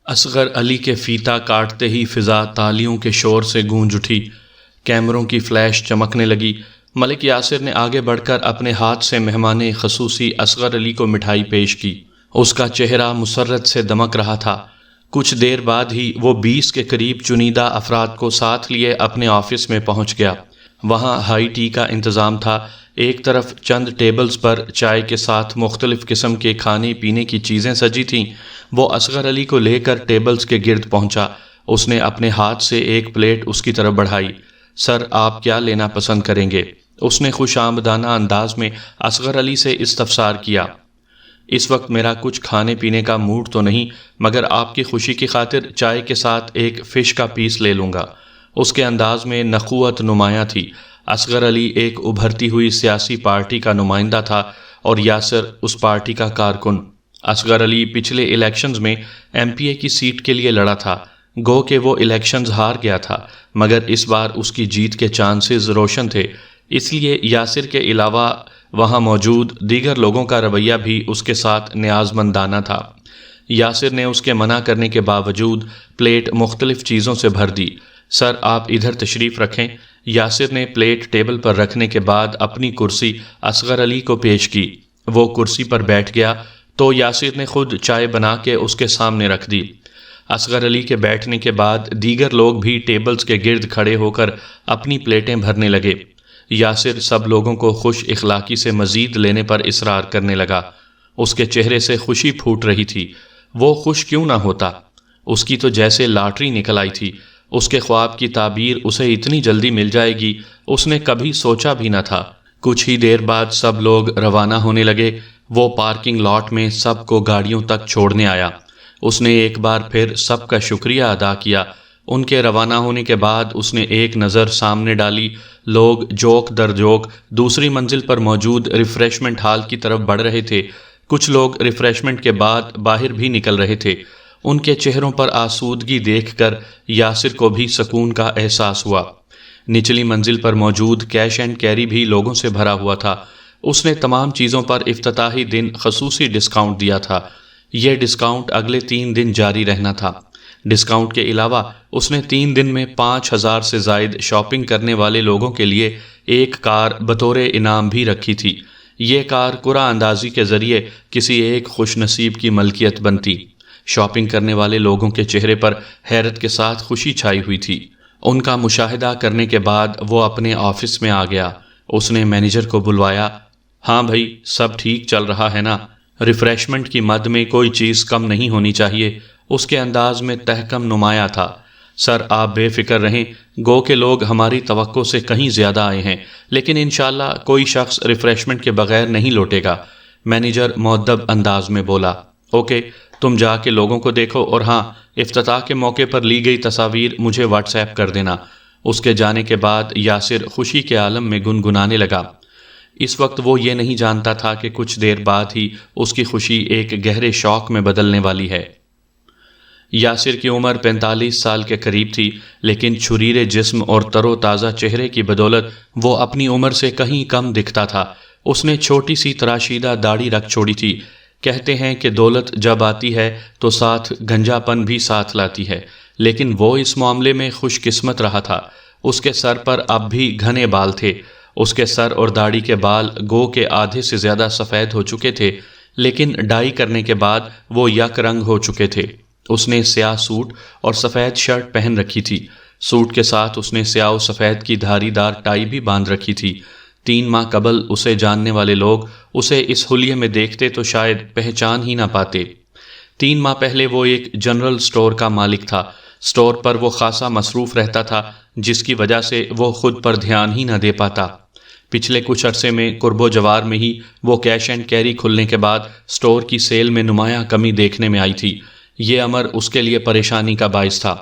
اصغر علی کے فیتا کاٹتے ہی فضا تالیوں کے شور سے گونج اٹھی، کیمروں کی فلیش چمکنے لگی۔ ملک یاسر نے آگے بڑھ کر اپنے ہاتھ سے مہمان خصوصی اصغر علی کو مٹھائی پیش کی۔ اس کا چہرہ مسرت سے دمک رہا تھا۔ کچھ دیر بعد ہی وہ 20 کے قریب چنیدہ افراد کو ساتھ لیے اپنے آفس میں پہنچ گیا۔ وہاں ہائی ٹی کا انتظام تھا۔ ایک طرف چند ٹیبلز پر چائے کے ساتھ مختلف قسم کے کھانے پینے کی چیزیں سجی تھیں۔ وہ اصغر علی کو لے کر ٹیبلز کے گرد پہنچا۔ اس نے اپنے ہاتھ سے ایک پلیٹ اس کی طرف بڑھائی۔ سر، آپ کیا لینا پسند کریں گے؟ اس نے خوش آمدانہ انداز میں اصغر علی سے استفسار کیا۔ اس وقت میرا کچھ کھانے پینے کا موڈ تو نہیں، مگر آپ کی خوشی کی خاطر چائے کے ساتھ ایک فش کا پیس لے لوں گا۔ اس کے انداز میں نخوت نمایاں تھی۔ اصغر علی ایک ابھرتی ہوئی سیاسی پارٹی کا نمائندہ تھا اور یاسر اس پارٹی کا کارکن۔ اصغر علی پچھلے الیکشنز میں ایم پی اے کی سیٹ کے لیے لڑا تھا، گو کہ وہ الیکشنز ہار گیا تھا، مگر اس بار اس کی جیت کے چانسز روشن تھے۔ اس لیے یاسر کے علاوہ وہاں موجود دیگر لوگوں کا رویہ بھی اس کے ساتھ نیازمندانہ تھا۔ یاسر نے اس کے منع کرنے کے باوجود پلیٹ مختلف چیزوں سے بھر دی۔ سر، آپ ادھر تشریف رکھیں۔ یاسر نے پلیٹ ٹیبل پر رکھنے کے بعد اپنی کرسی اصغر علی کو پیش کی۔ وہ کرسی پر بیٹھ گیا تو یاسر نے خود چائے بنا کے اس کے سامنے رکھ دی۔ اصغر علی کے بیٹھنے کے بعد دیگر لوگ بھی ٹیبلز کے گرد کھڑے ہو کر اپنی پلیٹیں بھرنے لگے۔ یاسر سب لوگوں کو خوش اخلاقی سے مزید لینے پر اصرار کرنے لگا۔ اس کے چہرے سے خوشی پھوٹ رہی تھی۔ وہ خوش کیوں نہ ہوتا؟ اس کی تو جیسے لاٹری نکل آئی تھی۔ اس کے خواب کی تعبیر اسے اتنی جلدی مل جائے گی، اس نے کبھی سوچا بھی نہ تھا۔ کچھ ہی دیر بعد سب لوگ روانہ ہونے لگے۔ وہ پارکنگ لاٹ میں سب کو گاڑیوں تک چھوڑنے آیا۔ اس نے ایک بار پھر سب کا شکریہ ادا کیا۔ ان کے روانہ ہونے کے بعد اس نے ایک نظر سامنے ڈالی۔ لوگ جوک در جوک دوسری منزل پر موجود ریفریشمنٹ ہال کی طرف بڑھ رہے تھے۔ کچھ لوگ ریفریشمنٹ کے بعد باہر بھی نکل رہے تھے۔ ان کے چہروں پر آسودگی دیکھ کر یاسر کو بھی سکون کا احساس ہوا۔ نچلی منزل پر موجود کیش اینڈ کیری بھی لوگوں سے بھرا ہوا تھا۔ اس نے تمام چیزوں پر افتتاحی دن خصوصی ڈسکاؤنٹ دیا تھا۔ یہ ڈسکاؤنٹ اگلے 3 دن جاری رہنا تھا۔ ڈسکاؤنٹ کے علاوہ اس نے 3 دن میں 5000 سے زائد شاپنگ کرنے والے لوگوں کے لیے ایک کار بطور انعام بھی رکھی تھی۔ یہ کار قرعہ اندازی کے ذریعے کسی ایک خوش نصیب کی ملکیت بنتی۔ شاپنگ کرنے والے لوگوں کے چہرے پر حیرت کے ساتھ خوشی چھائی ہوئی تھی۔ ان کا مشاہدہ کرنے کے بعد وہ اپنے آفس میں آ گیا۔ اس نے مینیجر کو بلوایا۔ ہاں بھائی، سب ٹھیک چل رہا ہے نا؟ ریفریشمنٹ کی مد میں کوئی چیز کم نہیں ہونی چاہیے۔ اس کے انداز میں تحکم نمایاں تھا۔ سر، آپ بے فکر رہیں، گو کہ لوگ ہماری توقع سے کہیں زیادہ آئے ہیں، لیکن انشاءاللہ کوئی شخص ریفریشمنٹ کے بغیر نہیں لوٹے گا۔ مینیجر مؤدب انداز میں بولا۔ اوکے، تم جا کے لوگوں کو دیکھو، اور ہاں، افتتاح کے موقع پر لی گئی تصاویر مجھے واٹس ایپ کر دینا۔ اس کے جانے کے بعد یاسر خوشی کے عالم میں گنگنانے لگا۔ اس وقت وہ یہ نہیں جانتا تھا کہ کچھ دیر بعد ہی اس کی خوشی ایک گہرے شوق میں بدلنے والی ہے۔ یاسر کی عمر 45 سال کے قریب تھی، لیکن چھریرے جسم اور تر و تازہ چہرے کی بدولت وہ اپنی عمر سے کہیں کم دکھتا تھا۔ اس نے چھوٹی سی تراشیدہ داڑھی رکھ چھوڑی تھی۔ کہتے ہیں کہ دولت جب آتی ہے تو ساتھ گنجا پن بھی ساتھ لاتی ہے، لیکن وہ اس معاملے میں خوش قسمت رہا تھا۔ اس کے سر پر اب بھی گھنے بال تھے۔ اس کے سر اور داڑھی کے بال گو کے آدھے سے زیادہ سفید ہو چکے تھے، لیکن ڈائی کرنے کے بعد وہ یک رنگ ہو چکے تھے۔ اس نے سیاہ سوٹ اور سفید شرٹ پہن رکھی تھی۔ سوٹ کے ساتھ اس نے سیاہ و سفید کی دھاری دار ٹائی بھی باندھ رکھی تھی۔ 3 ماہ قبل اسے جاننے والے لوگ اسے اس حلیے میں دیکھتے تو شاید پہچان ہی نہ پاتے۔ 3 ماہ پہلے وہ ایک جنرل سٹور کا مالک تھا۔ سٹور پر وہ خاصا مصروف رہتا تھا، جس کی وجہ سے وہ خود پر دھیان ہی نہ دے پاتا۔ پچھلے کچھ عرصے میں قرب و جوار میں ہی وہ کیش اینڈ کیری کھلنے کے بعد سٹور کی سیل میں نمایاں کمی دیکھنے میں آئی تھی۔ یہ امر اس کے لیے پریشانی کا باعث تھا۔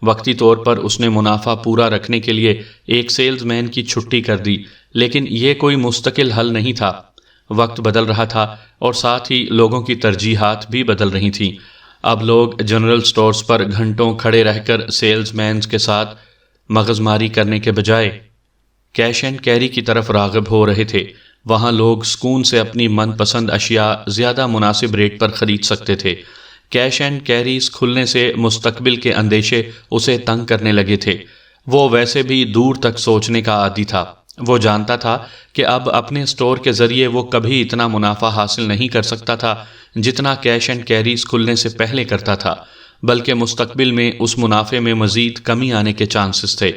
وقتی طور پر اس نے منافع پورا رکھنے کے لیے ایک سیلز مین کی چھٹی کر دی، لیکن یہ کوئی مستقل حل نہیں تھا۔ وقت بدل رہا تھا اور ساتھ ہی لوگوں کی ترجیحات بھی بدل رہی تھیں۔ اب لوگ جنرل سٹورز پر گھنٹوں کھڑے رہ کر سیلز مینز کے ساتھ مغز ماری کرنے کے بجائے کیش اینڈ کیری کی طرف راغب ہو رہے تھے۔ وہاں لوگ سکون سے اپنی من پسند اشیاء زیادہ مناسب ریٹ پر خرید سکتے تھے۔ کیش اینڈ کیریز کھلنے سے مستقبل کے اندیشے اسے تنگ کرنے لگے تھے۔ وہ ویسے بھی دور تک سوچنے کا عادی تھا۔ وہ جانتا تھا کہ اب اپنے اسٹور کے ذریعے وہ کبھی اتنا منافع حاصل نہیں کر سکتا تھا جتنا کیش اینڈ کیریز کھلنے سے پہلے کرتا تھا، بلکہ مستقبل میں اس منافع میں مزید کمی آنے کے چانسز تھے۔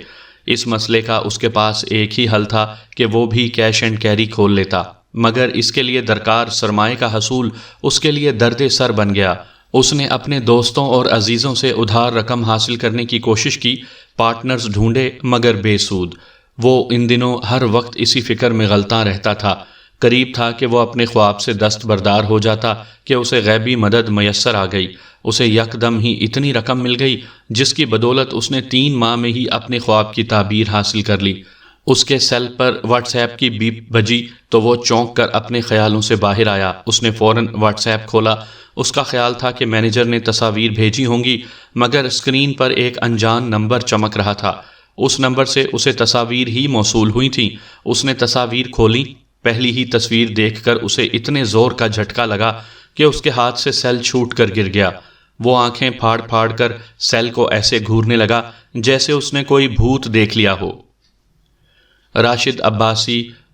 اس مسئلے کا اس کے پاس ایک ہی حل تھا کہ وہ بھی کیش اینڈ کیری کھول لیتا، مگر اس کے لیے درکار سرمایہ کا حصول اس کے لیے درد سر بن گیا۔ اس نے اپنے دوستوں اور عزیزوں سے ادھار رقم حاصل کرنے کی کوشش کی، پارٹنرز ڈھونڈے مگر بے سود۔ وہ ان دنوں ہر وقت اسی فکر میں غلطاں رہتا تھا۔ قریب تھا کہ وہ اپنے خواب سے دستبردار ہو جاتا کہ اسے غیبی مدد میسر آ گئی۔ اسے یکدم ہی اتنی رقم مل گئی جس کی بدولت اس نے 3 ماہ میں ہی اپنے خواب کی تعبیر حاصل کر لی۔ اس کے سیل پر واٹس ایپ کی بیپ بجی تو وہ چونک کر اپنے خیالوں سے باہر آیا۔ اس نے فوراً واٹس ایپ کھولا۔ اس کا خیال تھا کہ مینیجر نے تصاویر بھیجی ہوں گی، مگر اسکرین پر ایک انجان نمبر چمک رہا تھا۔ اس نمبر سے اسے تصاویر ہی موصول ہوئی تھیں۔ اس نے تصاویر کھولی۔ پہلی ہی تصویر دیکھ کر اسے اتنے زور کا جھٹکا لگا کہ اس کے ہاتھ سے سیل چھوٹ کر گر گیا۔ وہ آنکھیں پھاڑ پھاڑ کر سیل کو ایسے گھورنے لگا جیسے اس نے کوئی بھوت دیکھ لیا ہو۔ Rashid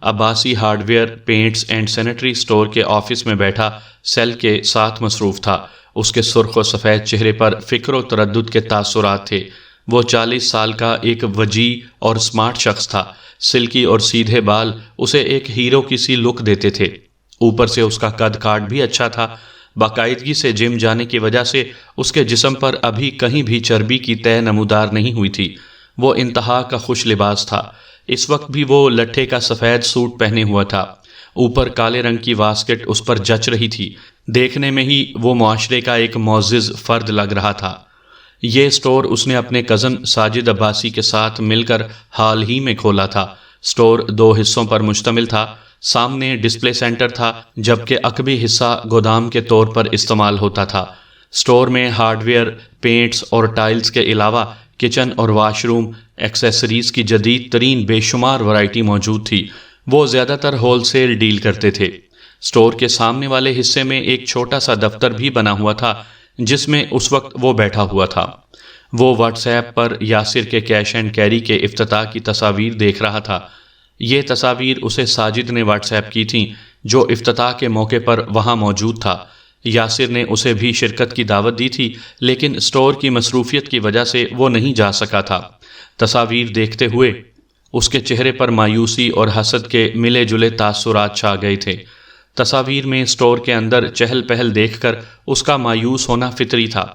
Abbasi hardware, paints and sanitary store کے آفس میں بیٹھا سیل کے ساتھ مصروف تھا۔ اس کے سرخ و سفید چہرے پر فکر و تردد کے تاثرات تھے۔ وہ 40 سال کا ایک وجیح اور اسمارٹ شخص تھا۔ سلکی اور سیدھے بال اسے ایک ہیرو کی سی لک دیتے تھے۔ اوپر سے اس کا قد کاٹ بھی اچھا تھا۔ باقاعدگی سے جم جانے کی وجہ سے اس کے جسم پر ابھی کہیں بھی چربی کی تہ نمودار نہیں ہوئی تھی۔ وہ انتہا کا خوش لباس تھا۔ اس وقت بھی وہ لٹھے کا سفید سوٹ پہنے ہوا تھا۔ اوپر کالے رنگ کی واسکٹ اس پر جچ رہی تھی۔ دیکھنے میں ہی وہ معاشرے کا ایک معزز فرد لگ رہا تھا۔ یہ اسٹور اس نے اپنے کزن ساجد عباسی کے ساتھ مل کر حال ہی میں کھولا تھا۔ اسٹور 2 حصوں پر مشتمل تھا۔ سامنے ڈسپلے سینٹر تھا، جبکہ عقبی حصہ گودام کے طور پر استعمال ہوتا تھا۔ اسٹور میں ہارڈ ویئر، پینٹس اور ٹائلز کے علاوہ کچن اور واش روم ایکسیسریز کی جدید ترین بے شمار ورائٹی موجود تھی۔ وہ زیادہ تر ہول سیل ڈیل کرتے تھے۔ اسٹور کے سامنے والے حصے میں ایک چھوٹا سا دفتر بھی بنا ہوا تھا جس میں اس وقت وہ بیٹھا ہوا تھا۔ وہ واٹس ایپ پر یاسر کے کیش اینڈ کیری کے افتتاح کی تصاویر دیکھ رہا تھا۔ یہ تصاویر اسے ساجد نے واٹس ایپ کی تھیں، جو افتتاح کے موقع پر وہاں موجود تھا۔ یاسر نے اسے بھی شرکت کی دعوت دی تھی، لیکن اسٹور کی مصروفیت کی وجہ سے وہ نہیں جا سکا تھا۔ تصاویر دیکھتے ہوئے اس کے چہرے پر مایوسی اور حسد کے ملے جلے تاثرات چھا گئے تھے۔ تصاویر میں اسٹور کے اندر چہل پہل دیکھ کر اس کا مایوس ہونا فطری تھا۔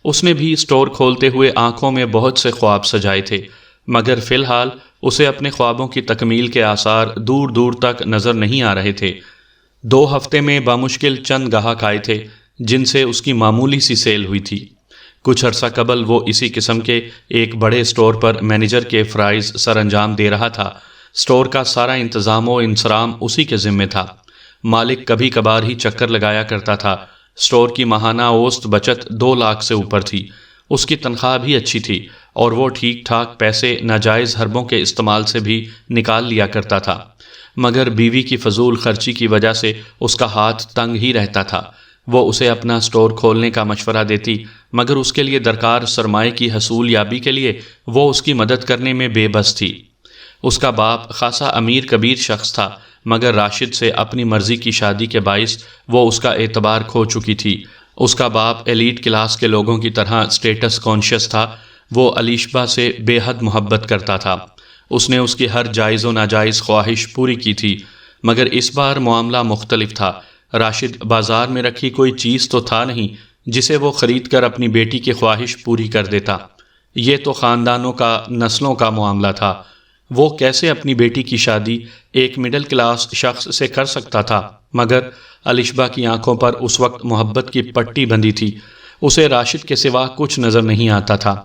اس نے بھی اسٹور کھولتے ہوئے آنکھوں میں بہت سے خواب سجائے تھے، مگر فی الحال اسے اپنے خوابوں کی تکمیل کے آثار دور دور تک نظر نہیں آ رہے تھے۔ 2 ہفتے میں بامشکل چند گاہک آئے تھے جن سے اس کی معمولی سی سیل ہوئی تھی۔ کچھ عرصہ قبل وہ اسی قسم کے ایک بڑے اسٹور پر مینیجر کے فرائض سر انجام دے رہا تھا۔ اسٹور کا سارا انتظام و انصرام اسی کے ذمے تھا۔ مالک کبھی کبھار ہی چکر لگایا کرتا تھا۔ اسٹور کی ماہانہ اوسط بچت 2 لاکھ سے اوپر تھی۔ اس کی تنخواہ بھی اچھی تھی اور وہ ٹھیک ٹھاک پیسے ناجائز حربوں کے استعمال سے بھی نکال لیا کرتا تھا، مگر بیوی کی فضول خرچی کی وجہ سے اس کا ہاتھ تنگ ہی رہتا تھا۔ وہ اسے اپنا اسٹور کھولنے کا مشورہ دیتی، مگر اس کے لیے درکار سرمایہ کی حصول یابی کے لیے وہ اس کی مدد کرنے میں بے بس تھی۔ اس کا باپ خاصا امیر کبیر شخص تھا، مگر راشد سے اپنی مرضی کی شادی کے باعث وہ اس کا اعتبار کھو چکی تھی۔ اس کا باپ ایلیٹ کلاس کے لوگوں کی طرح اسٹیٹس کانشیس تھا۔ وہ علیشبہ سے بے حد محبت کرتا تھا۔ اس نے اس کی ہر جائز و ناجائز خواہش پوری کی تھی، مگر اس بار معاملہ مختلف تھا۔ راشد بازار میں رکھی کوئی چیز تو تھا نہیں جسے وہ خرید کر اپنی بیٹی کی خواہش پوری کر دیتا۔ یہ تو خاندانوں کا، نسلوں کا معاملہ تھا۔ وہ کیسے اپنی بیٹی کی شادی ایک مڈل کلاس شخص سے کر سکتا تھا؟ مگر علیشبہ کی آنکھوں پر اس وقت محبت کی پٹی بندھی تھی۔ اسے راشد کے سوا کچھ نظر نہیں آتا تھا۔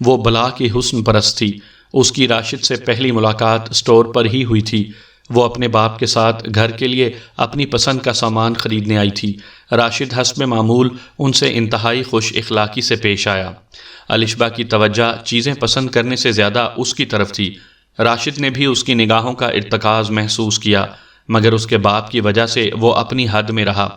وہ بلا کی حسن پرست تھی۔ اس کی راشد سے پہلی ملاقات اسٹور پر ہی ہوئی تھی۔ وہ اپنے باپ کے ساتھ گھر کے لیے اپنی پسند کا سامان خریدنے آئی تھی۔ راشد حسب معمول ان سے انتہائی خوش اخلاقی سے پیش آیا۔ علیشبہ کی توجہ چیزیں پسند کرنے سے زیادہ اس کی طرف تھی۔ راشد نے بھی اس کی نگاہوں کا ارتکاز محسوس کیا، مگر اس کے باپ کی وجہ سے وہ اپنی حد میں رہا۔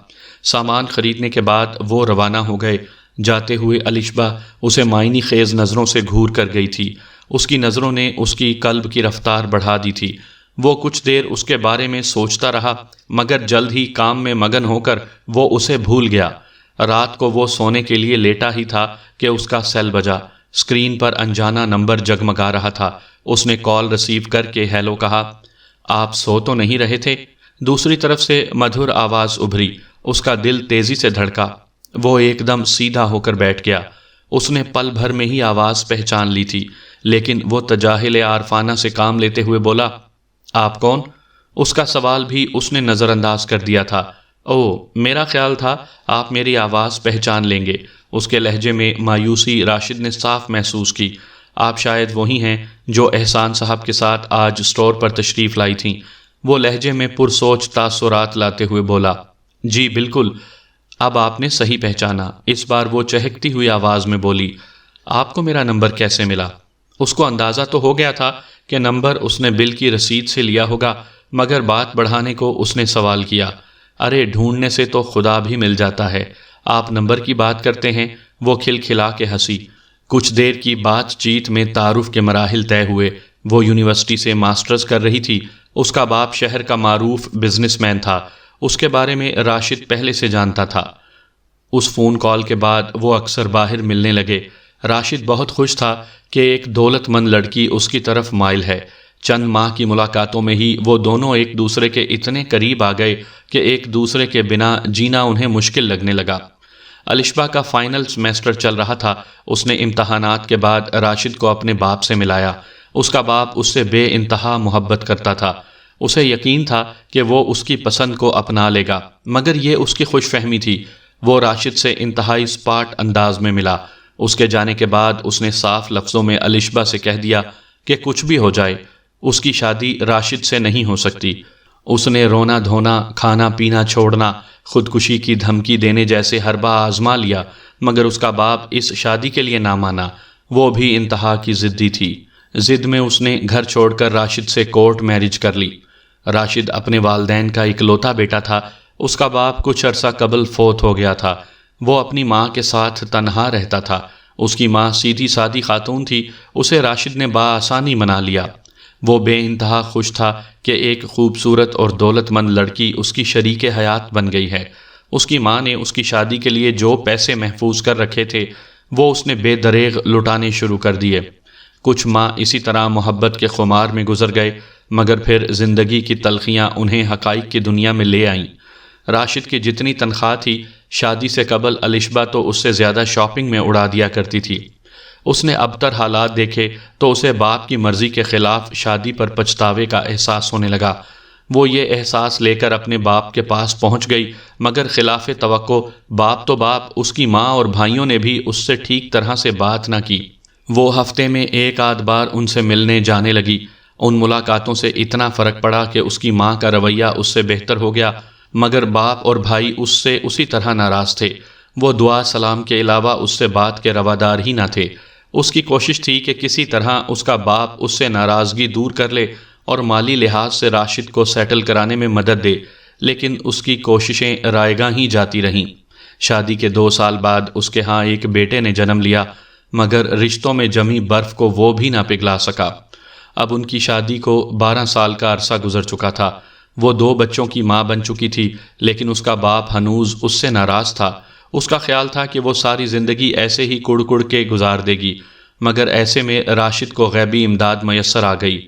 سامان خریدنے کے بعد وہ روانہ ہو گئے۔ جاتے ہوئے الشبہ اسے معنی خیز نظروں سے گھور کر گئی تھی۔ اس کی نظروں نے اس کی قلب کی رفتار بڑھا دی تھی۔ وہ کچھ دیر اس کے بارے میں سوچتا رہا، مگر جلد ہی کام میں مگن ہو کر وہ اسے بھول گیا۔ رات کو وہ سونے کے لیے لیٹا ہی تھا کہ اس کا سیل بجا۔ اسکرین پر انجانا نمبر جگمگا رہا تھا۔ اس نے کال ریسیو کر کے ہیلو کہا۔ آپ سو تو نہیں رہے تھے؟ دوسری طرف سے مدھر آواز ابھری۔ اس کا دل تیزی سے دھڑکا۔ وہ ایک دم سیدھا ہو کر بیٹھ گیا۔ اس نے پل بھر میں ہی آواز پہچان لی تھی، لیکن وہ تجاہل عارفانہ سے کام لیتے ہوئے بولا، آپ کون؟ اس کا سوال بھی اس نے نظر انداز کر دیا تھا۔ او، میرا خیال تھا آپ میری آواز پہچان لیں گے۔ اس کے لہجے میں مایوسی راشد نے صاف محسوس کی۔ آپ شاید وہی ہیں جو احسان صاحب کے ساتھ آج اسٹور پر تشریف لائی تھیں۔ وہ لہجے میں پرسوچ تاثرات لاتے ہوئے بولا، جی بالکل، اب آپ نے صحیح پہچانا۔ اس بار وہ چہکتی ہوئی آواز میں بولی، آپ کو میرا نمبر کیسے ملا؟ اس کو اندازہ تو ہو گیا تھا کہ نمبر اس نے بل کی رسید سے لیا ہوگا، مگر بات بڑھانے کو اس نے سوال کیا، ارے ڈھونڈنے سے تو خدا بھی مل جاتا ہے، آپ نمبر کی بات کرتے ہیں؟ وہ کھلکھلا کے ہنسی۔ کچھ دیر کی بات چیت میں تعارف کے مراحل طے ہوئے۔ وہ یونیورسٹی سے ماسٹرز کر رہی تھی۔ اس کا باپ شہر کا معروف بزنس مین تھا۔ اس کے بارے میں راشد پہلے سے جانتا تھا۔ اس فون کال کے بعد وہ اکثر باہر ملنے لگے۔ راشد بہت خوش تھا کہ ایک دولت مند لڑکی اس کی طرف مائل ہے۔ چند ماہ کی ملاقاتوں میں ہی وہ دونوں ایک دوسرے کے اتنے قریب آ گئے کہ ایک دوسرے کے بنا جینا انہیں مشکل لگنے لگا۔ الشبہ کا فائنل سیمیسٹر چل رہا تھا۔ اس نے امتحانات کے بعد راشد کو اپنے باپ سے ملایا۔ اس کا باپ اس سے بے انتہا محبت کرتا تھا۔ اسے یقین تھا کہ وہ اس کی پسند کو اپنا لے گا، مگر یہ اس کی خوش فہمی تھی۔ وہ راشد سے انتہائی سپاٹ انداز میں ملا۔ اس کے جانے کے بعد اس نے صاف لفظوں میں الشبہ سے کہہ دیا کہ کچھ بھی ہو جائے، اس کی شادی راشد سے نہیں ہو سکتی۔ اس نے رونا دھونا، کھانا پینا چھوڑنا، خودکشی کی دھمکی دینے جیسے حربہ آزما لیا، مگر اس کا باپ اس شادی کے لیے نہ مانا۔ وہ بھی انتہا کی ضدی تھی۔ ضد میں اس نے گھر چھوڑ کر راشد سے کورٹ میرج کر لی۔ راشد اپنے والدین کا اکلوتا بیٹا تھا۔ اس کا باپ کچھ عرصہ قبل فوت ہو گیا تھا۔ وہ اپنی ماں کے ساتھ تنہا رہتا تھا۔ اس کی ماں سیدھی سادی خاتون تھی۔ اسے راشد نے بآسانی منا لیا۔ وہ بے انتہا خوش تھا کہ ایک خوبصورت اور دولت مند لڑکی اس کی شریک حیات بن گئی ہے۔ اس کی ماں نے اس کی شادی کے لیے جو پیسے محفوظ کر رکھے تھے وہ اس نے بے دریغ لٹانے شروع کر دیے۔ کچھ ماہ اسی طرح محبت کے خمار میں گزر گئے، مگر پھر زندگی کی تلخیاں انہیں حقائق کی دنیا میں لے آئیں۔ راشد کی جتنی تنخواہ تھی، شادی سے قبل الشبہ تو اس سے زیادہ شاپنگ میں اڑا دیا کرتی تھی۔ اس نے ابتر حالات دیکھے تو اسے باپ کی مرضی کے خلاف شادی پر پچھتاوے کا احساس ہونے لگا۔ وہ یہ احساس لے کر اپنے باپ کے پاس پہنچ گئی، مگر خلاف توقع باپ تو باپ، اس کی ماں اور بھائیوں نے بھی اس سے ٹھیک طرح سے بات نہ کی۔ وہ ہفتے میں ایک آدھ بار ان سے ملنے جانے لگی۔ ان ملاقاتوں سے اتنا فرق پڑا کہ اس کی ماں کا رویہ اس سے بہتر ہو گیا، مگر باپ اور بھائی اس سے اسی طرح ناراض تھے۔ وہ دعا سلام کے علاوہ اس سے بات کے روادار ہی نہ تھے۔ اس کی کوشش تھی کہ کسی طرح اس کا باپ اس سے ناراضگی دور کر لے اور مالی لحاظ سے راشد کو سیٹل کرانے میں مدد دے، لیکن اس کی کوششیں رائیگاں ہی جاتی رہیں۔ شادی کے 2 سال بعد اس کے ہاں ایک بیٹے نے جنم لیا، مگر رشتوں میں جمی برف کو وہ بھی نہ پگھلا سکا۔ اب ان کی شادی کو 12 سال کا عرصہ گزر چکا تھا۔ وہ 2 بچوں کی ماں بن چکی تھی، لیکن اس کا باپ ہنوز اس سے ناراض تھا۔ اس کا خیال تھا کہ وہ ساری زندگی ایسے ہی کڑ کڑ کے گزار دے گی، مگر ایسے میں راشد کو غیبی امداد میسر آ گئی۔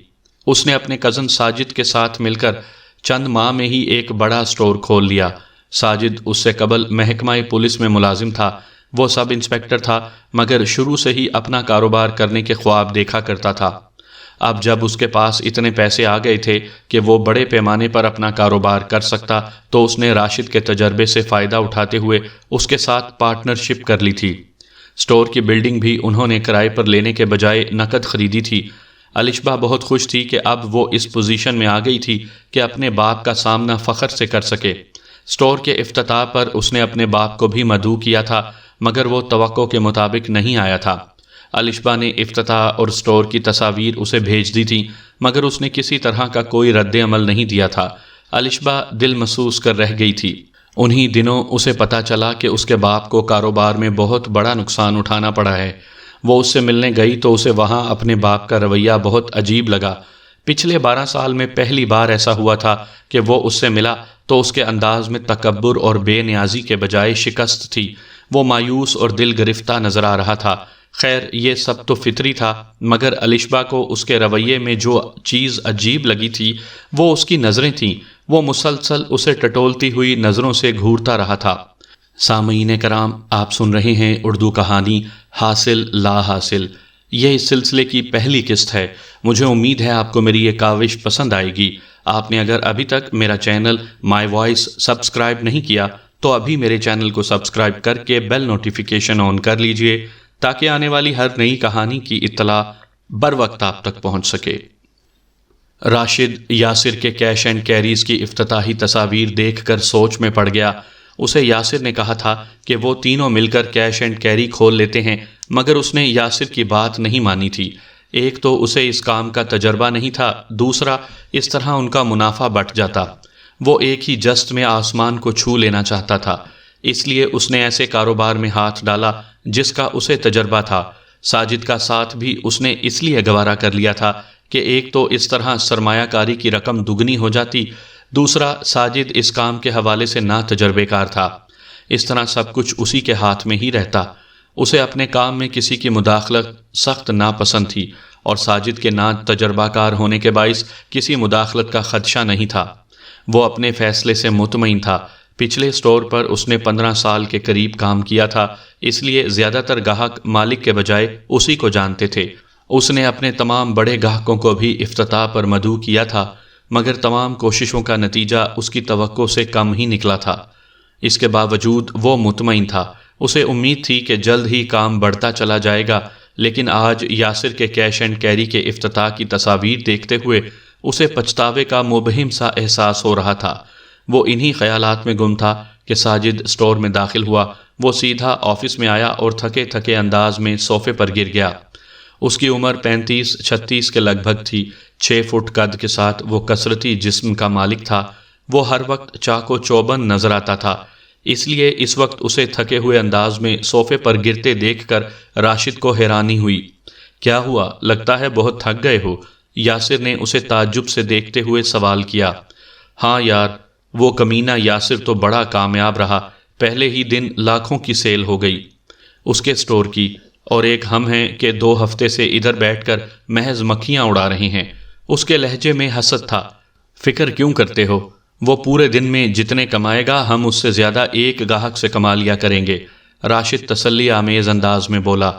اس نے اپنے کزن ساجد کے ساتھ مل کر چند ماہ میں ہی ایک بڑا اسٹور کھول لیا۔ ساجد اس سے قبل محکمہ پولیس میں ملازم تھا۔ وہ سب انسپکٹر تھا، مگر شروع سے ہی اپنا کاروبار کرنے کے خواب دیکھا کرتا تھا۔ اب جب اس کے پاس اتنے پیسے آ گئے تھے کہ وہ بڑے پیمانے پر اپنا کاروبار کر سکتا، تو اس نے راشد کے تجربے سے فائدہ اٹھاتے ہوئے اس کے ساتھ پارٹنرشپ کر لی تھی۔ اسٹور کی بلڈنگ بھی انہوں نے کرائے پر لینے کے بجائے نقد خریدی تھی۔ الشبہ بہت خوش تھی کہ اب وہ اس پوزیشن میں آ گئی تھی کہ اپنے باپ کا سامنا فخر سے کر سکے۔ اسٹور کے افتتاح پر اس نے اپنے باپ کو بھی مدعو کیا تھا، مگر وہ توقع کے مطابق نہیں آیا تھا۔ الشبہ نے افتتاح اور اسٹور کی تصاویر اسے بھیج دی تھی، مگر اس نے کسی طرح کا کوئی رد عمل نہیں دیا تھا۔ الشبہ دل محسوس کر رہ گئی تھی۔ انہی دنوں اسے پتہ چلا کہ اس کے باپ کو کاروبار میں بہت بڑا نقصان اٹھانا پڑا ہے۔ وہ اس سے ملنے گئی تو اسے وہاں اپنے باپ کا رویہ بہت عجیب لگا۔ پچھلے 12 سال میں پہلی بار ایسا ہوا تھا کہ وہ اس سے ملا تو اس کے انداز میں تکبر اور بے نیازی کے بجائے شکست تھی۔ وہ مایوس اور دل گرفتہ نظر آ رہا تھا۔ خیر یہ سب تو فطری تھا، مگر الشبا کو اس کے رویے میں جو چیز عجیب لگی تھی وہ اس کی نظریں تھیں۔ وہ مسلسل اسے ٹٹولتی ہوئی نظروں سے گھورتا رہا تھا۔ سامعین کرام، آپ سن رہے ہیں اردو کہانی حاصل لا حاصل۔ یہ اس سلسلے کی پہلی قسط ہے۔ مجھے امید ہے آپ کو میری یہ کاوش پسند آئے گی۔ آپ نے اگر ابھی تک میرا چینل مائی وائس سبسکرائب نہیں کیا تو ابھی میرے چینل کو سبسکرائب کر کے بیل نوٹیفیکیشن آن کر لیجئے تاکہ آنے والی ہر نئی کہانی کی اطلاع بر وقت آپ تک پہنچ سکے۔ راشد یاسر کے کیش اینڈ کیریز کی افتتاحی تصاویر دیکھ کر سوچ میں پڑ گیا۔ اسے یاسر نے کہا تھا کہ وہ تینوں مل کر کیش اینڈ کیری کھول لیتے ہیں، مگر اس نے یاسر کی بات نہیں مانی تھی۔ ایک تو اسے اس کام کا تجربہ نہیں تھا، دوسرا اس طرح ان کا منافع بٹ جاتا۔ وہ ایک ہی جست میں آسمان کو چھو لینا چاہتا تھا، اس لیے اس نے ایسے کاروبار میں ہاتھ ڈالا جس کا اسے تجربہ تھا۔ ساجد کا ساتھ بھی اس نے اس لیے گوارا کر لیا تھا کہ ایک تو اس طرح سرمایہ کاری کی رقم دگنی ہو جاتی، دوسرا ساجد اس کام کے حوالے سے نا تجربے کار تھا۔ اس طرح سب کچھ اسی کے ہاتھ میں ہی رہتا۔ اسے اپنے کام میں کسی کی مداخلت سخت ناپسند تھی اور ساجد کے نا تجربہ کار ہونے کے باعث کسی مداخلت کا خدشہ نہیں تھا۔ وہ اپنے فیصلے سے مطمئن تھا۔ پچھلے اسٹور پر اس نے 15 سال کے قریب کام کیا تھا، اس لیے زیادہ تر گاہک مالک کے بجائے اسی کو جانتے تھے۔ اس نے اپنے تمام بڑے گاہکوں کو بھی افتتاح پر مدعو کیا تھا، مگر تمام کوششوں کا نتیجہ اس کی توقع سے کم ہی نکلا تھا۔ اس کے باوجود وہ مطمئن تھا۔ اسے امید تھی کہ جلد ہی کام بڑھتا چلا جائے گا، لیکن آج یاسر کے کیش اینڈ کیری کے افتتاح کی تصاویر دیکھتے ہوئے اسے پچھتاوے کا مبہم سا احساس ہو رہا تھا۔ وہ انہی خیالات میں گم تھا کہ ساجد اسٹور میں داخل ہوا۔ وہ سیدھا آفس میں آیا اور تھکے تھکے انداز میں صوفے پر گر گیا۔ اس کی عمر 35-36 کے لگ بھگ تھی۔ 6 فٹ قد کے ساتھ وہ کثرتی جسم کا مالک تھا۔ وہ ہر وقت چاق و چوبند نظر آتا تھا، اس لیے اس وقت اسے تھکے ہوئے انداز میں صوفے پر گرتے دیکھ کر راشد کو حیرانی ہوئی۔ کیا ہوا؟ لگتا ہے بہت تھک گئے ہو، یاسر نے اسے تعجب سے دیکھتے ہوئے سوال کیا۔ ہاں یار، وہ کمینہ یاسر تو بڑا کامیاب رہا، پہلے ہی دن لاکھوں کی سیل ہو گئی اس کے سٹور کی، اور ایک ہم ہیں کہ 2 ہفتے سے ادھر بیٹھ کر محض مکھیاں اڑا رہے ہیں۔ اس کے لہجے میں حسد تھا۔ فکر کیوں کرتے ہو؟ وہ پورے دن میں جتنے کمائے گا ہم اس سے زیادہ ایک گاہک سے کما لیا کریں گے، راشد تسلی آمیز انداز میں بولا۔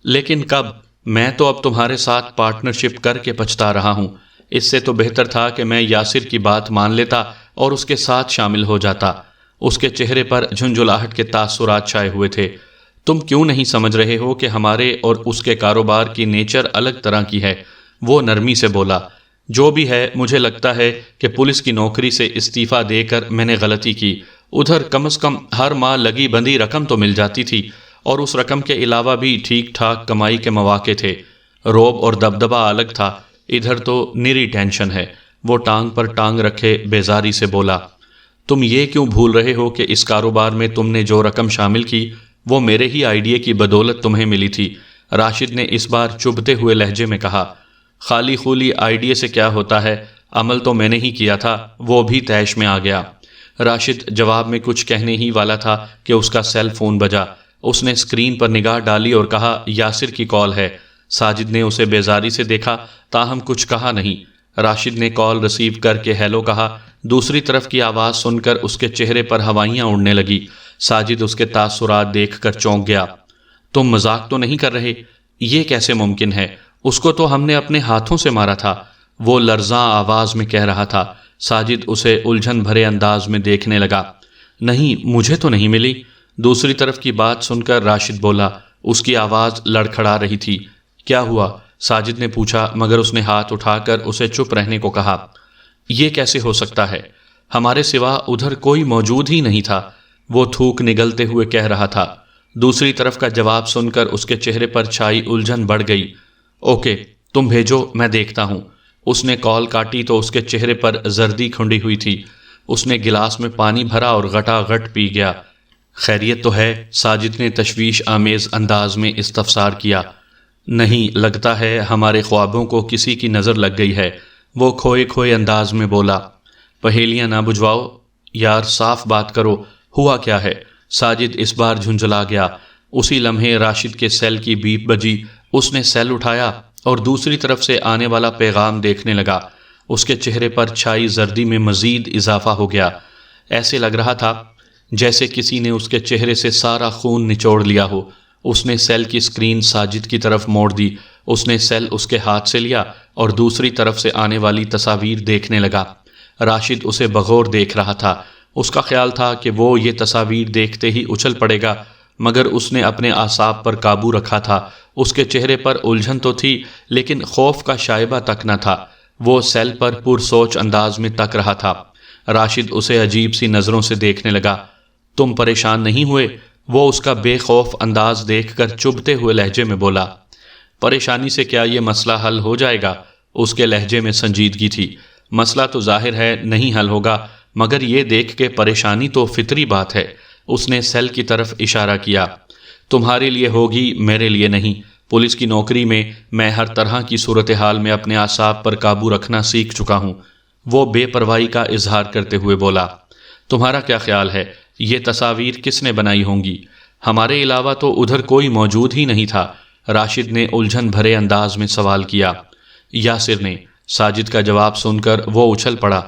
لیکن کب؟ میں تو اب تمہارے ساتھ پارٹنرشپ کر کے پچھتا رہا ہوں۔ اس سے تو بہتر تھا کہ میں یاسر کی بات مان لیتا اور اس کے ساتھ شامل ہو جاتا۔ اس کے چہرے پر جھنجھلاہٹ کے تاثرات چھائے ہوئے تھے۔ تم کیوں نہیں سمجھ رہے ہو کہ ہمارے اور اس کے کاروبار کی نیچر الگ طرح کی ہے؟ وہ نرمی سے بولا۔ جو بھی ہے، مجھے لگتا ہے کہ پولیس کی نوکری سے استعفیٰ دے کر میں نے غلطی کی۔ ادھر کم از کم ہر ماہ لگی بندی رقم تو مل جاتی تھی، اور اس رقم کے علاوہ بھی ٹھیک ٹھاک کمائی کے مواقع تھے۔ روب اور دبدبہ الگ تھا، ادھر تو نری ٹینشن ہے۔ وہ ٹانگ پر ٹانگ رکھے بیزاری سے بولا۔ تم یہ کیوں بھول رہے ہو کہ اس کاروبار میں تم نے جو رقم شامل کی وہ میرے ہی آئیڈیا کی بدولت تمہیں ملی تھی، راشد نے اس بار چبھتے ہوئے لہجے میں کہا۔ خالی خولی آئیڈیا سے کیا ہوتا ہے، عمل تو میں نے ہی کیا تھا، وہ بھی طیش میں آ گیا۔ راشد جواب میں کچھ کہنے ہی والا تھا کہ اس کا سیل فون بجا۔ اس نے اسکرین پر نگاہ ڈالی اور کہا، یاسر کی کال ہے۔ ساجد نے اسے بیزاری سے دیکھا، تاہم کچھ کہا نہیں۔ راشد نے کال ریسیو کر کے ہیلو کہا۔ دوسری طرف کی آواز سن کر اس کے چہرے پر ہوائیاں اڑنے لگی۔ ساجد اس کے تاثرات دیکھ کر چونک گیا۔ تم مذاق تو نہیں کر رہے؟ یہ کیسے ممکن ہے؟ اس کو تو ہم نے اپنے ہاتھوں سے مارا تھا، وہ لرزاں آواز میں کہہ رہا تھا۔ ساجد اسے الجھن بھرے انداز میں دیکھنے لگا۔ نہیں، مجھے تو نہیں ملی۔ دوسری طرف کی بات سن کر راشد بولا۔ اس کی آواز لڑکھڑا رہی تھی۔ کیا ہوا؟ ساجد نے پوچھا، مگر اس نے ہاتھ اٹھا کر اسے چپ رہنے کو کہا۔ یہ کیسے ہو سکتا ہے؟ ہمارے سوا ادھر کوئی موجود ہی نہیں تھا، وہ تھوک نگلتے ہوئے کہہ رہا تھا۔ دوسری طرف کا جواب سن کر اس کے چہرے پر چھائی الجھن بڑھ گئی۔ اوکے، تم بھیجو، میں دیکھتا ہوں۔ اس نے کال کاٹی تو اس کے چہرے پر زردی کھنڈی ہوئی تھی۔ اس نے گلاس میں پانی بھرا اور گھٹا گھٹ پی گیا۔ خیریت تو ہے؟ ساجد نے تشویش آمیز انداز میں استفسار کیا۔ نہیں، لگتا ہے ہمارے خوابوں کو کسی کی نظر لگ گئی ہے، وہ کھوئے کھوئے انداز میں بولا۔ پہیلیاں نہ بجھواؤ یار، صاف بات کرو، ہوا کیا ہے؟ ساجد اس بار جھنجھلا گیا۔ اسی لمحے راشد کے سیل کی بیپ بجی۔ اس نے سیل اٹھایا اور دوسری طرف سے آنے والا پیغام دیکھنے لگا۔ اس کے چہرے پر چھائی زردی میں مزید اضافہ ہو گیا۔ ایسے لگ رہا تھا جیسے کسی نے اس کے چہرے سے سارا خون نچوڑ لیا ہو۔ اس نے سیل کی اسکرین ساجد کی طرف موڑ دی۔ اس نے سیل اس کے ہاتھ سے لیا اور دوسری طرف سے آنے والی تصاویر دیکھنے لگا۔ راشد اسے بغور دیکھ رہا تھا۔ اس کا خیال تھا کہ وہ یہ تصاویر دیکھتے ہی اچھل پڑے گا، مگر اس نے اپنے اعصاب پر قابو رکھا تھا۔ اس کے چہرے پر الجھن تو تھی لیکن خوف کا شائبہ تک نہ تھا۔ وہ سیل پر پرسوچ انداز میں تک رہا تھا۔ راشد اسے عجیب سی نظروں سے دیکھنے لگا۔ تم پریشان نہیں ہوئے؟ وہ اس کا بے خوف انداز دیکھ کر چبھتے ہوئے لہجے میں بولا۔ پریشانی سے کیا یہ مسئلہ حل ہو جائے گا؟ اس کے لہجے میں سنجیدگی تھی۔ مسئلہ تو ظاہر ہے نہیں حل ہوگا، مگر یہ دیکھ کے پریشانی تو فطری بات ہے۔ اس نے سیل کی طرف اشارہ کیا۔ تمہارے لیے ہوگی، میرے لیے نہیں۔ پولیس کی نوکری میں ہر طرح کی صورتحال میں اپنے اعصاب پر قابو رکھنا سیکھ چکا ہوں۔ وہ بے پرواہی کا اظہار کرتے ہوئے بولا۔ تمہارا کیا خیال ہے یہ تصاویر کس نے بنائی ہوں گی؟ ہمارے علاوہ تو ادھر کوئی موجود ہی نہیں تھا۔ راشد نے الجھن بھرے انداز میں سوال کیا۔ یاسر نے۔ ساجد کا جواب سن کر وہ اچھل پڑا۔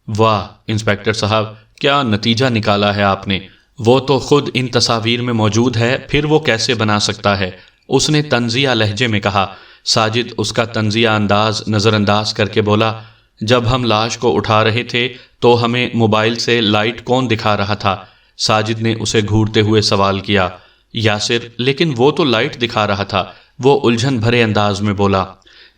واہ انسپکٹر صاحب، کیا نتیجہ نکالا ہے آپ نے؟ وہ تو خود ان تصاویر میں موجود ہے، پھر وہ کیسے بنا سکتا ہے؟ اس نے طنزیہ لہجے میں کہا۔ ساجد اس کا طنزیہ انداز نظر انداز کر کے بولا، جب ہم لاش کو اٹھا رہے تھے تو ہمیں موبائل سے لائٹ کون دکھا رہا تھا؟ ساجد نے اسے گھورتے ہوئے سوال کیا۔ یاسر، لیکن وہ تو لائٹ دکھا رہا تھا، وہ الجھن بھرے انداز میں بولا۔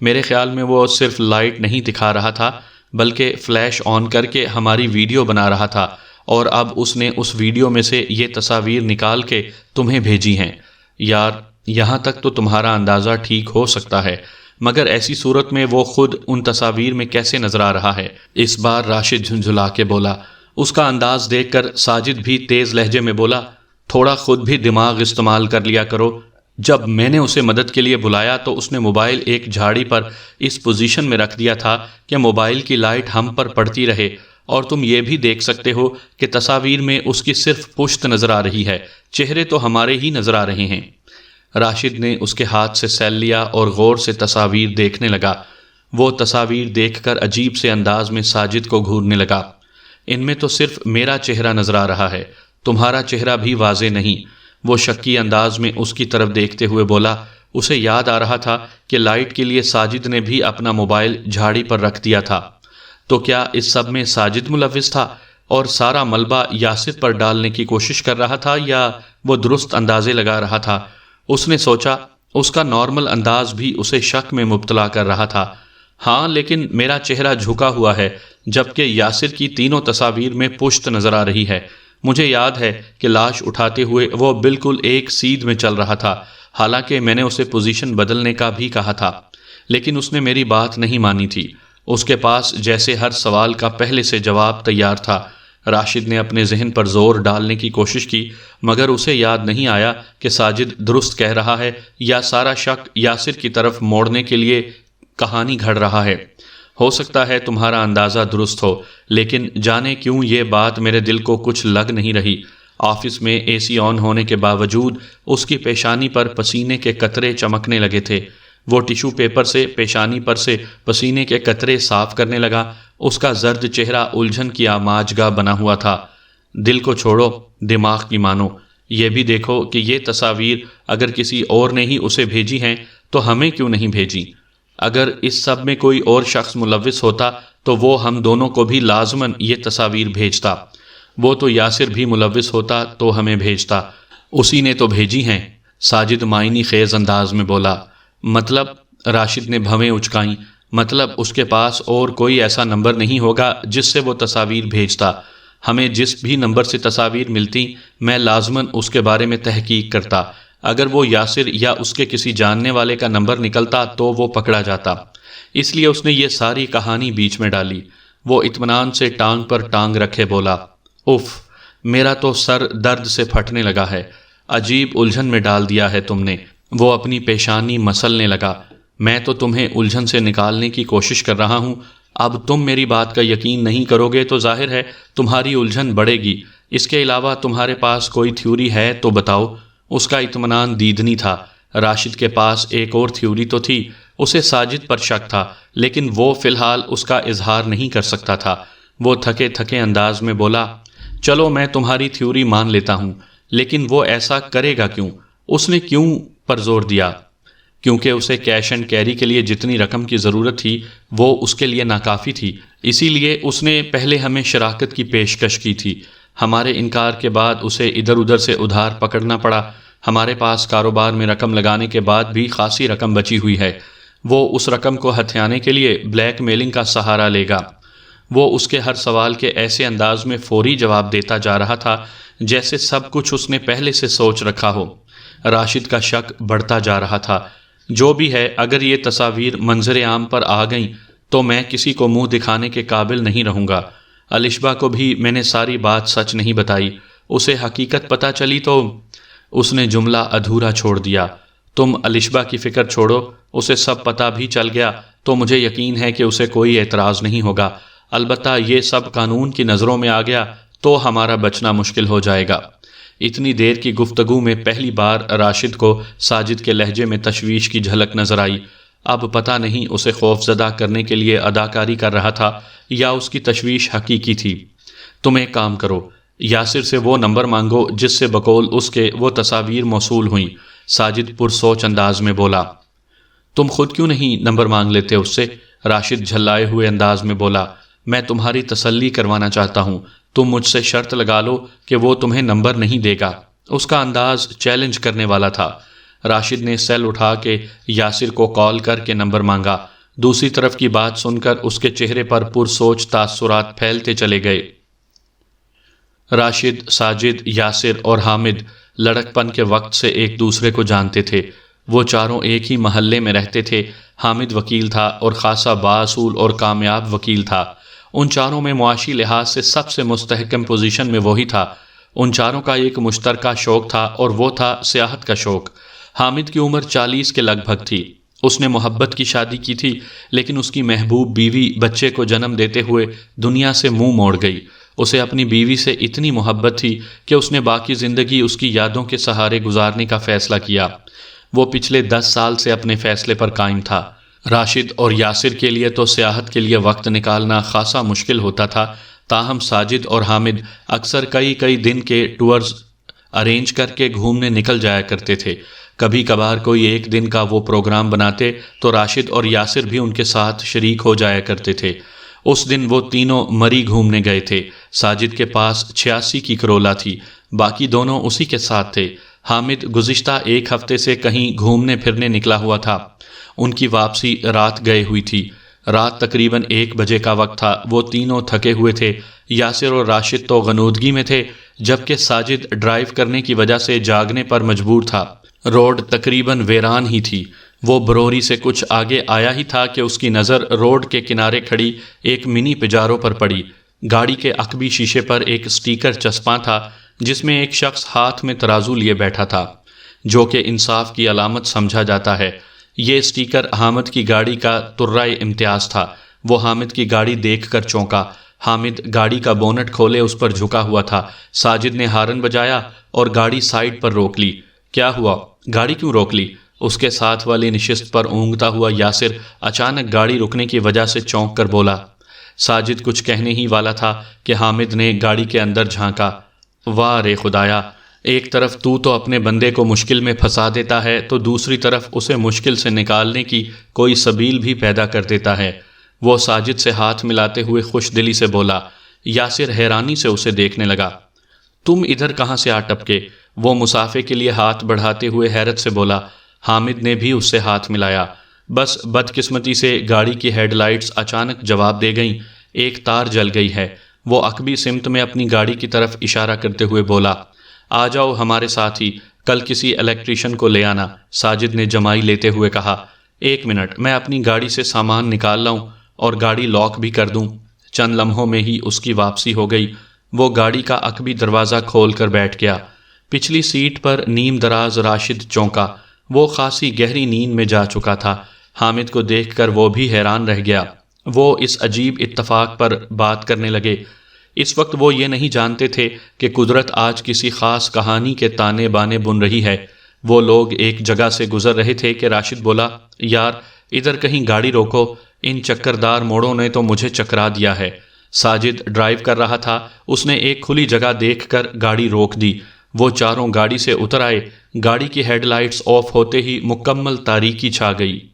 میرے خیال میں وہ صرف لائٹ نہیں دکھا رہا تھا بلکہ فلیش آن کر کے ہماری ویڈیو بنا رہا تھا، اور اب اس نے اس ویڈیو میں سے یہ تصاویر نکال کے تمہیں بھیجی ہیں۔ یار، یہاں تک تو تمہارا اندازہ ٹھیک ہو سکتا ہے، مگر ایسی صورت میں وہ خود ان تصاویر میں کیسے نظر آ رہا ہے؟ اس بار راشد جھنجھلا کے بولا۔ اس کا انداز دیکھ کر ساجد بھی تیز لہجے میں بولا، تھوڑا خود بھی دماغ استعمال کر لیا کرو۔ جب میں نے اسے مدد کے لیے بلایا تو اس نے موبائل ایک جھاڑی پر اس پوزیشن میں رکھ دیا تھا کہ موبائل کی لائٹ ہم پر پڑتی رہے، اور تم یہ بھی دیکھ سکتے ہو کہ تصاویر میں اس کی صرف پشت نظر آ رہی ہے، چہرے تو ہمارے ہی نظر آ رہے ہیں۔ راشد نے اس کے ہاتھ سے سیل لیا اور غور سے تصاویر دیکھنے لگا۔ وہ تصاویر دیکھ کر عجیب سے انداز میں ساجد کو گھورنے لگا۔ ان میں تو صرف میرا چہرہ نظر آ رہا ہے، تمہارا چہرہ بھی واضح نہیں۔ وہ شکی انداز میں اس کی طرف دیکھتے ہوئے بولا۔ اسے یاد آ رہا تھا کہ لائٹ کے لیے ساجد نے بھی اپنا موبائل جھاڑی پر رکھ دیا تھا۔ تو کیا اس سب میں ساجد ملوث تھا اور سارا ملبہ یاسر پر ڈالنے کی کوشش کر رہا تھا، یا وہ درست اندازے لگا رہا تھا؟ اس نے سوچا۔ اس کا نارمل انداز بھی اسے شک میں مبتلا کر رہا تھا۔ ہاں، لیکن میرا چہرہ جھکا ہوا ہے جبکہ یاسر کی تینوں تصاویر میں پشت نظر آ رہی ہے۔ مجھے یاد ہے کہ لاش اٹھاتے ہوئے وہ بالکل ایک سیدھ میں چل رہا تھا، حالانکہ میں نے اسے پوزیشن بدلنے کا بھی کہا تھا، لیکن اس نے میری بات نہیں مانی تھی۔ اس کے پاس جیسے ہر سوال کا پہلے سے جواب تیار تھا۔ راشد نے اپنے ذہن پر زور ڈالنے کی کوشش کی، مگر اسے یاد نہیں آیا کہ ساجد درست کہہ رہا ہے یا سارا شک یاسر کی طرف موڑنے کے لیے کہانی گھڑ رہا ہے۔ ہو سکتا ہے تمہارا اندازہ درست ہو، لیکن جانے کیوں یہ بات میرے دل کو کچھ لگ نہیں رہی۔ آفس میں اے سی آن ہونے کے باوجود اس کی پیشانی پر پسینے کے قطرے چمکنے لگے تھے۔ وہ ٹیشو پیپر سے پیشانی پر سے پسینے کے قطرے صاف کرنے لگا۔ اس کا زرد چہرہ الجھن کی آماج گاہ بنا ہوا تھا۔ دل کو چھوڑو، دماغ کی مانو۔ یہ بھی دیکھو کہ یہ تصاویر اگر کسی اور نے ہی اسے بھیجی ہیں تو ہمیں کیوں نہیں بھیجی؟ اگر اس سب میں کوئی اور شخص ملوث ہوتا تو وہ ہم دونوں کو بھی لازماً یہ تصاویر بھیجتا۔ وہ تو یاسر بھی ملوث ہوتا تو ہمیں بھیجتا۔ اسی نے تو بھیجی ہیں، ساجد معنی خیز انداز میں بولا۔ مطلب؟ راشد نے بھویں اچکائیں۔ مطلب اس کے پاس اور کوئی ایسا نمبر نہیں ہوگا جس سے وہ تصاویر بھیجتا۔ ہمیں جس بھی نمبر سے تصاویر ملتی میں لازماً اس کے بارے میں تحقیق کرتا۔ اگر وہ یاسر یا اس کے کسی جاننے والے کا نمبر نکلتا تو وہ پکڑا جاتا۔ اس لیے اس نے یہ ساری کہانی بیچ میں ڈالی۔ وہ اطمینان سے ٹانگ پر ٹانگ رکھے بولا، اف، میرا تو سر درد سے پھٹنے لگا ہے، عجیب الجھن میں ڈال دیا ہے تم نے۔ وہ اپنی پیشانی مسلنے لگا، میں تو تمہیں الجھن سے نکالنے کی کوشش کر رہا ہوں، اب تم میری بات کا یقین نہیں کرو گے تو ظاہر ہے تمہاری الجھن بڑھے گی۔ اس کے علاوہ تمہارے پاس کوئی تھیوری ہے تو بتاؤ۔ اس کا اطمینان دیدنی تھا۔ راشد کے پاس ایک اور تھیوری تو تھی، اسے ساجد پر شک تھا، لیکن وہ فی الحال اس کا اظہار نہیں کر سکتا تھا۔ وہ تھکے تھکے انداز میں بولا، چلو میں تمہاری تھیوری مان لیتا ہوں، لیکن وہ ایسا کرے گا کیوں؟ اس نے کیوں پر زور دیا؟ کیونکہ اسے کیش اینڈ کیری کے لیے جتنی رقم کی ضرورت تھی وہ اس کے لیے ناکافی تھی، اسی لیے اس نے پہلے ہمیں شراکت کی پیشکش کی تھی۔ ہمارے انکار کے بعد اسے ادھر ادھر سے ادھار پکڑنا پڑا۔ ہمارے پاس کاروبار میں رقم لگانے کے بعد بھی خاصی رقم بچی ہوئی ہے۔ وہ اس رقم کو ہتھیانے کے لیے بلیک میلنگ کا سہارا لے گا۔ وہ اس کے ہر سوال کے ایسے انداز میں فوری جواب دیتا جا رہا تھا جیسے سب کچھ اس نے پہلے سے سوچ رکھا ہو۔ راشد کا شک بڑھتا جا رہا تھا۔ جو بھی ہے، اگر یہ تصاویر منظر عام پر آ گئیں تو میں کسی کو منہ دکھانے کے قابل نہیں رہوں گا۔ الشبا کو بھی میں نے ساری بات سچ نہیں بتائی، اسے حقیقت پتہ چلی تو… اس نے جملہ ادھورا چھوڑ دیا۔ تم الشبا کی فکر چھوڑو، اسے سب پتہ بھی چل گیا تو مجھے یقین ہے کہ اسے کوئی اعتراض نہیں ہوگا۔ البتہ یہ سب قانون کی نظروں میں آ گیا تو ہمارا بچنا مشکل ہو جائے گا۔ اتنی دیر کی گفتگو میں پہلی بار راشد کو ساجد کے لہجے میں تشویش کی جھلک نظر آئی۔ اب پتہ نہیں اسے خوف زدہ کرنے کے لیے اداکاری کر رہا تھا یا اس کی تشویش حقیقی تھی۔ تم ایک کام کرو، یاسر سے وہ نمبر مانگو جس سے بقول اس کے وہ تصاویر موصول ہوئیں۔ ساجد پرسوچ انداز میں بولا۔ تم خود کیوں نہیں نمبر مانگ لیتے اس سے؟ راشد جھلائے ہوئے انداز میں بولا، میں تمہاری تسلی کروانا چاہتا ہوں، تم مجھ سے شرط لگا لو کہ وہ تمہیں نمبر نہیں دے گا۔ اس کا انداز چیلنج کرنے والا تھا۔ راشد نے سیل اٹھا کے یاسر کو کال کر کے نمبر مانگا۔ دوسری طرف کی بات سن کر اس کے چہرے پر پرسوچ تاثرات پھیلتے چلے گئے۔ راشد، ساجد، یاسر اور حامد لڑک پن کے وقت سے ایک دوسرے کو جانتے تھے۔ وہ چاروں ایک ہی محلے میں رہتے تھے۔ حامد وکیل تھا اور خاصا بااصول اور کامیاب وکیل تھا۔ ان چاروں میں معاشی لحاظ سے سب سے مستحکم پوزیشن میں وہی تھا۔ ان چاروں کا ایک مشترکہ شوق تھا اور وہ تھا سیاحت کا شوق۔ حامد کی عمر 40 کے لگ بھگ تھی۔ اس نے محبت کی شادی کی تھی، لیکن اس کی محبوب بیوی بچے کو جنم دیتے ہوئے دنیا سے منہ موڑ گئی۔ اسے اپنی بیوی سے اتنی محبت تھی کہ اس نے باقی زندگی اس کی یادوں کے سہارے گزارنے کا فیصلہ کیا۔ وہ پچھلے 10 سال سے اپنے فیصلے پر قائم تھا۔ راشد اور یاسر کے لیے تو سیاحت کے لیے وقت نکالنا خاصا مشکل ہوتا تھا، تاہم ساجد اور حامد اکثر کئی دن کے ٹورز ارینج کر کے گھومنے نکل جایا کرتے تھے۔ کبھی کبھار کوئی ایک دن کا وہ پروگرام بناتے تو راشد اور یاسر بھی ان کے ساتھ شریک ہو جایا کرتے تھے۔ اس دن وہ تینوں مری گھومنے گئے تھے۔ ساجد کے پاس 86 کی کرولا تھی، باقی دونوں اسی کے ساتھ تھے۔ حامد گزشتہ ایک ہفتے سے کہیں گھومنے پھرنے نکلا ہوا تھا۔ ان کی واپسی رات گئے ہوئی تھی۔ رات تقریباً 1 بجے کا وقت تھا۔ وہ تینوں تھکے ہوئے تھے۔ یاسر اور راشد تو غنودگی میں تھے، جبکہ ساجد ڈرائیو کرنے کی وجہ سے جاگنے پر مجبور تھا۔ روڈ تقریباً ویران ہی تھی۔ وہ بروری سے کچھ آگے آیا ہی تھا کہ اس کی نظر روڈ کے کنارے کھڑی ایک منی پجارو پر پڑی۔ گاڑی کے عقبی شیشے پر ایک سٹیکر چسپاں تھا جس میں ایک شخص ہاتھ میں ترازو لیے بیٹھا تھا، جو کہ انصاف کی علامت سمجھا جاتا ہے۔ یہ سٹیکر حامد کی گاڑی کا ترائے امتیاز تھا۔ وہ حامد کی گاڑی دیکھ کر چونکا۔ حامد گاڑی کا بونٹ کھولے اس پر جھکا ہوا تھا۔ ساجد نے ہارن بجایا اور گاڑی سائیڈ پر روک لی۔ کیا ہوا؟ گاڑی کیوں روک لی؟ اس کے ساتھ والی نشست پر اونگتا ہوا یاسر اچانک گاڑی رکنے کی وجہ سے چونک کر بولا۔ ساجد کچھ کہنے ہی والا تھا کہ حامد نے گاڑی کے اندر جھانکا۔ واہ رے خدایا، ایک طرف تو اپنے بندے کو مشکل میں پھنسا دیتا ہے تو دوسری طرف اسے مشکل سے نکالنے کی کوئی سبیل بھی پیدا کر دیتا ہے۔ وہ ساجد سے ہاتھ ملاتے ہوئے خوش دلی سے بولا۔ یاسر حیرانی سے اسے دیکھنے لگا۔ تم ادھر کہاں سے آ ٹپکے؟ وہ مسافے کے لیے ہاتھ بڑھاتے ہوئے حیرت سے بولا۔ حامد نے بھی اس سے ہاتھ ملایا۔ بس بدقسمتی سے گاڑی کی ہیڈ لائٹس اچانک جواب دے گئیں، ایک تار جل گئی ہے۔ وہ عقبی سمت میں اپنی گاڑی کی طرف اشارہ کرتے ہوئے بولا، آ جاؤ ہمارے ساتھ ہی، کل کسی الیکٹریشین کو لے آنا۔ ساجد نے جمائی لیتے ہوئے کہا، 1 منٹ، میں اپنی گاڑی سے سامان نکال لاؤں اور گاڑی لاک بھی کر دوں۔ چند لمحوں میں ہی اس کی واپسی ہو گئی۔ وہ گاڑی کا عقبی دروازہ کھول کر بیٹھ گیا۔ پچھلی سیٹ پر نیم دراز راشد چونکا۔ وہ خاصی گہری نیند میں جا چکا تھا۔ حامد کو دیکھ کر وہ بھی حیران رہ گیا۔ وہ اس عجیب اتفاق پر بات کرنے لگے۔ اس وقت وہ یہ نہیں جانتے تھے کہ قدرت آج کسی خاص کہانی کے تانے بانے بن رہی ہے۔ وہ لوگ ایک جگہ سے گزر رہے تھے کہ راشد بولا، یار ادھر کہیں گاڑی روکو، ان چکردار موڑوں نے تو مجھے چکرا دیا ہے۔ ساجد ڈرائیو کر رہا تھا۔ اس نے ایک کھلی جگہ دیکھ کر گاڑی روک دی۔ وہ چاروں گاڑی سے اتر آئے۔ گاڑی کی ہیڈ لائٹس آف ہوتے ہی مکمل تاریکی چھا گئی۔